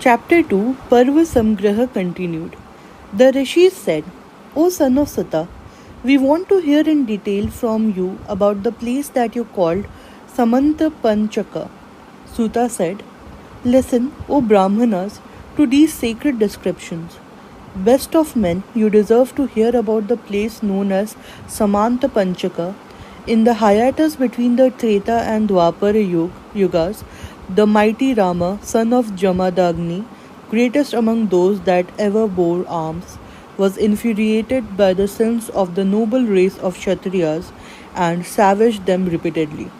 Chapter 2 Parva Samgraha continued. The rishis said, O son of Sata, we want to hear in detail from you about the place that you called Samanta Panchaka. Suta said, Listen, O Brahmanas, to these sacred descriptions. Best of men, you deserve to hear about the place known as Samanta Panchaka. In the hiatus between the Treta and Dwapara yugas, the mighty Rama, son of Jamadagni, greatest among those that ever bore arms, was infuriated by the sins of the noble race of Kshatriyas and savaged them repeatedly.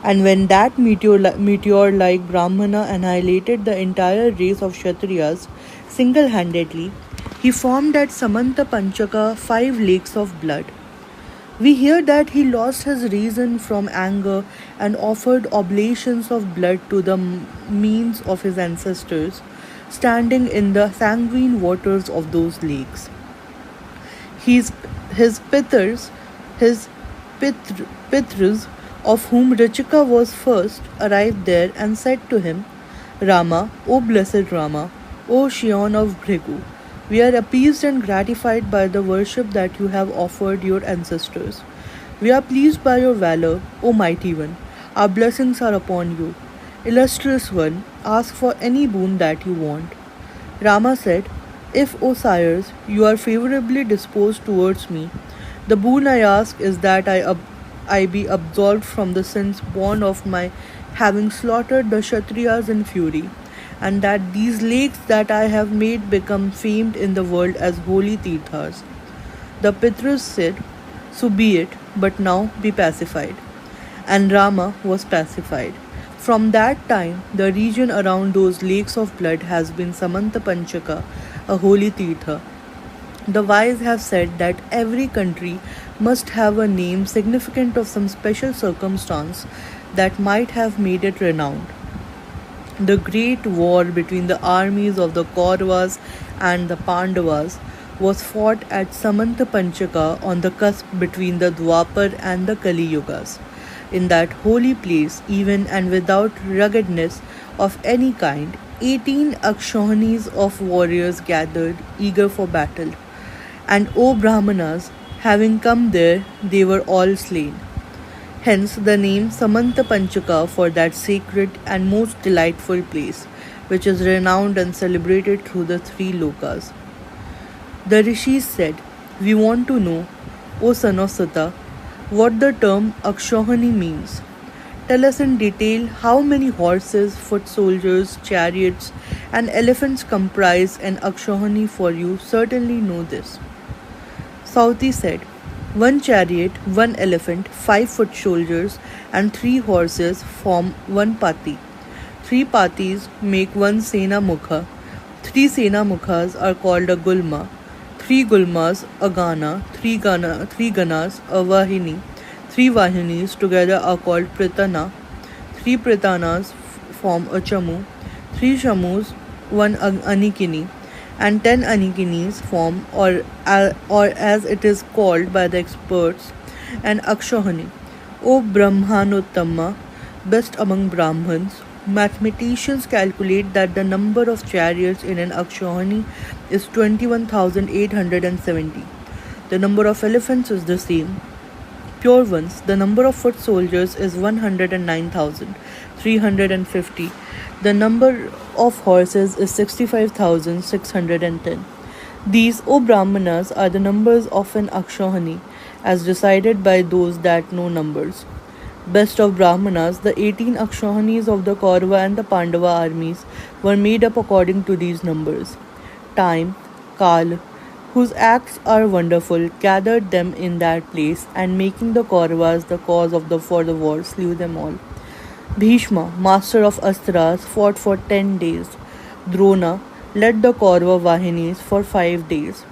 And when that meteor like Brahmana annihilated the entire race of Kshatriyas single handedly, he formed at Samanta Panchaka 5 lakes of blood. We hear that he lost his reason from anger and offered oblations of blood to the means of his ancestors, standing in the sanguine waters of those lakes. His pitrs, his pitrs, of whom Richika was first, arrived there and said to him, Rama, O blessed Rama, O Shion of Bhrigu, we are appeased and gratified by the worship that you have offered your ancestors. We are pleased by your valor, O mighty one. Our blessings are upon you. Illustrious one, ask for any boon that you want. Rama said, If, O sires, you are favorably disposed towards me, the boon I ask is that I be absolved from the sins born of my having slaughtered the Kshatriyas in fury, and that these lakes that I have made become famed in the world as holy tirthas. The Pitras said, So be it, but now be pacified. And Rama was pacified. From that time, the region around those lakes of blood has been Samanta Panchaka, a holy tirtha. The wise have said that every country must have a name significant of some special circumstance that might have made it renowned. The great war between the armies of the Kauravas and the Pandavas was fought at Samanta Panchaka on the cusp between the Dwapar and the Kali Yugas. In that holy place, even and without ruggedness of any kind, 18 Akshohanis of warriors gathered, eager for battle. And O Brahmanas, having come there, they were all slain. Hence the name Samanta Panchaka for that sacred and most delightful place, which is renowned and celebrated through the 3 lokas. The rishis said, We want to know, O son of Sata, what the term Akshohani means. Tell us in detail how many horses, foot soldiers, chariots, and elephants comprise an Akshohani, for you certainly know this. Sauti said, 1 chariot, 1 elephant, 5 foot soldiers, and 3 horses form 1 pati. 3 patis make 1 Sena Mukha. 3 Sena Mukhas are called a Gulma. 3 Gulmas a Gana. 3 Ganas a Vahini. 3 Vahinis together are called Pritana. 3 Pritanas form a Chamu. 3 Chamus 1 Anikini. And 10 Anikinis form, or as it is called by the experts, an Akshohani. O Brahmanottama, best among Brahmins, mathematicians calculate that the number of chariots in an Akshohani is 21,870. The number of elephants is the same. Pure ones, the number of foot soldiers is 109,350. The number of horses is 65,610. These, O Brahmanas, are the numbers of an Akshohani, as decided by those that know numbers. Best of Brahmanas, the 18 Akshohanis of the Kaurava and the Pandava armies were made up according to these numbers. Time, Kal, whose acts are wonderful, gathered them in that place, and making the Kauravas the cause for the war, slew them all. Bhishma, master of Astras, fought for 10 days. Drona led the Kaurava Vahinis for 5 days.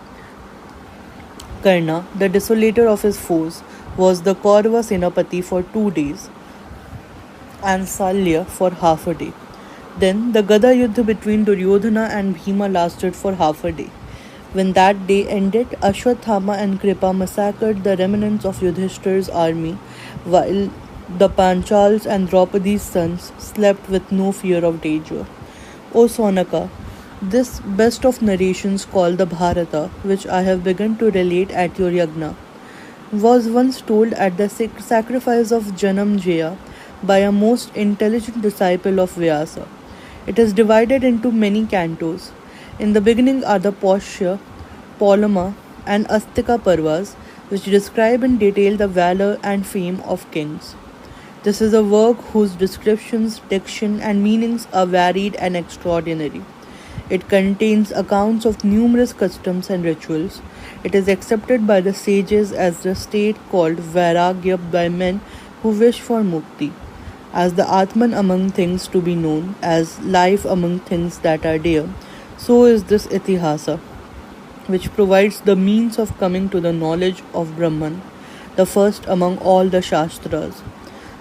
Karna, the desolator of his foes, was the Kaurava Senapati for 2 days, and Salya for half a day. Then the Gada Yuddha between Duryodhana and Bhima lasted for half a day. When that day ended, Ashwathama and Kripa massacred the remnants of Yudhishthir's army, while the Panchals and Draupadi's sons slept with no fear of danger. O Sonaka, this best of narrations called the Bharata, which I have begun to relate at your yagna, was once told at the sacrifice of Janamjaya by a most intelligent disciple of Vyasa. It is divided into many cantos. In the beginning are the Poshya, Polama, and Astika Parvas, which describe in detail the valor and fame of kings. This is a work whose descriptions, diction, and meanings are varied and extraordinary. It contains accounts of numerous customs and rituals. It is accepted by the sages as the state called Vairagya by men who wish for mukti, as the Atman among things to be known, as life among things that are dear. So is this Itihasa, which provides the means of coming to the knowledge of Brahman, the first among all the Shastras.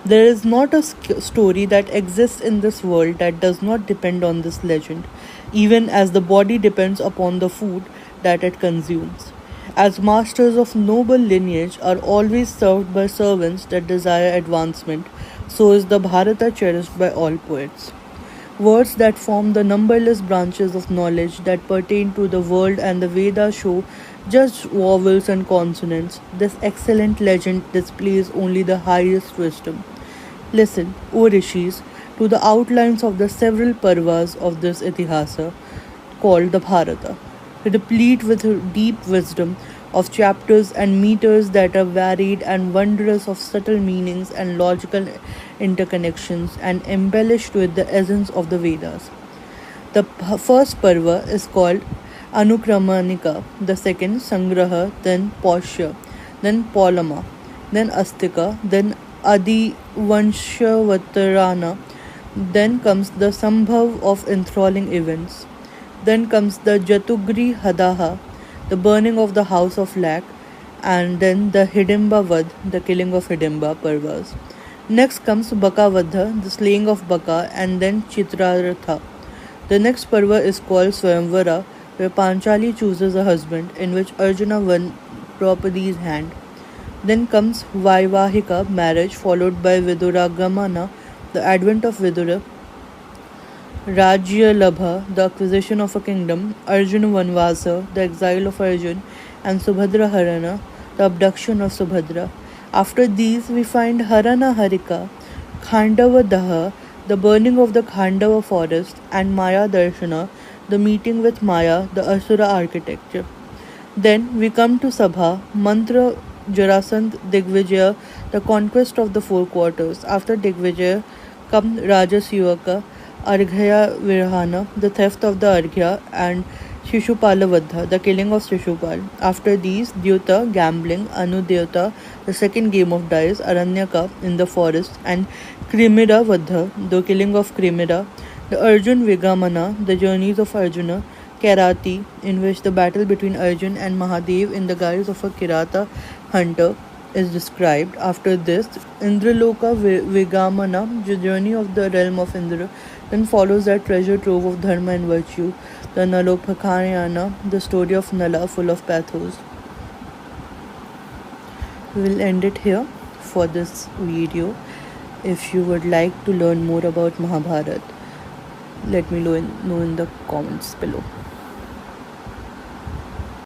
There is not a story that exists in this world that does not depend on this legend, even as the body depends upon the food that it consumes. As masters of noble lineage are always served by servants that desire advancement, so is the Bharata cherished by all poets. Words that form the numberless branches of knowledge that pertain to the world and the Vedas show just vowels and consonants. This excellent legend displays only the highest wisdom. Listen, O Rishis, to the outlines of the several parvas of this Itihasa, called the Bharata, replete with deep wisdom of chapters and meters that are varied and wondrous of subtle meanings and logical interconnections and embellished with the essence of the Vedas. The first parva is called Anukramanika, the second Sangraha, then Poshya, then Polama, then Astika, then Adivanshavattarana, then comes the Sambhav of enthralling events. Then comes the Jatugri Hadaha, the burning of the house of Lac, and then the Hidimba Vad, the killing of Hidimba Parvas. Next comes Bakavadha, the slaying of Baka, and then Chitraratha. The next Parva is called Swayamvara, where Panchali chooses a husband, in which Arjuna won Draupadi's hand. Then comes Vaivahika, marriage, followed by Viduragamana, the advent of Vidura, Rajya Labha, the acquisition of a kingdom, Arjuna Vanvasa, the exile of Arjun, and Subhadra Harana, the abduction of Subhadra. After these, we find Harana Harika, Khandava Daha, the burning of the Khandava forest, and Maya Darshana, the meeting with Maya, the Asura architecture. Then we come to Sabha, Mantra Jarasandh Digvijaya, the conquest of the four quarters. After Digvijaya come Rajasyuvaka, Arghya Virhana, the theft of the Arghya, and Shishupala the killing of Shishupal. After these, Dyuta, gambling, Anudyuta, the second game of dice, Aranyaka, in the forest, and Krimira the killing of Krimira, the Arjun Vigamana, the journeys of Arjuna, Karati, in which the battle between Arjun and Mahadev in the guise of a Kirata hunter is described. After this, Indraloka Vigamana, the journey of the realm of Indra. Then follows that treasure trove of dharma and virtue, the Nalopakayana, the story of Nala full of pathos. We will end it here for this video. If you would like to learn more about Mahabharata, let me know in the comments below.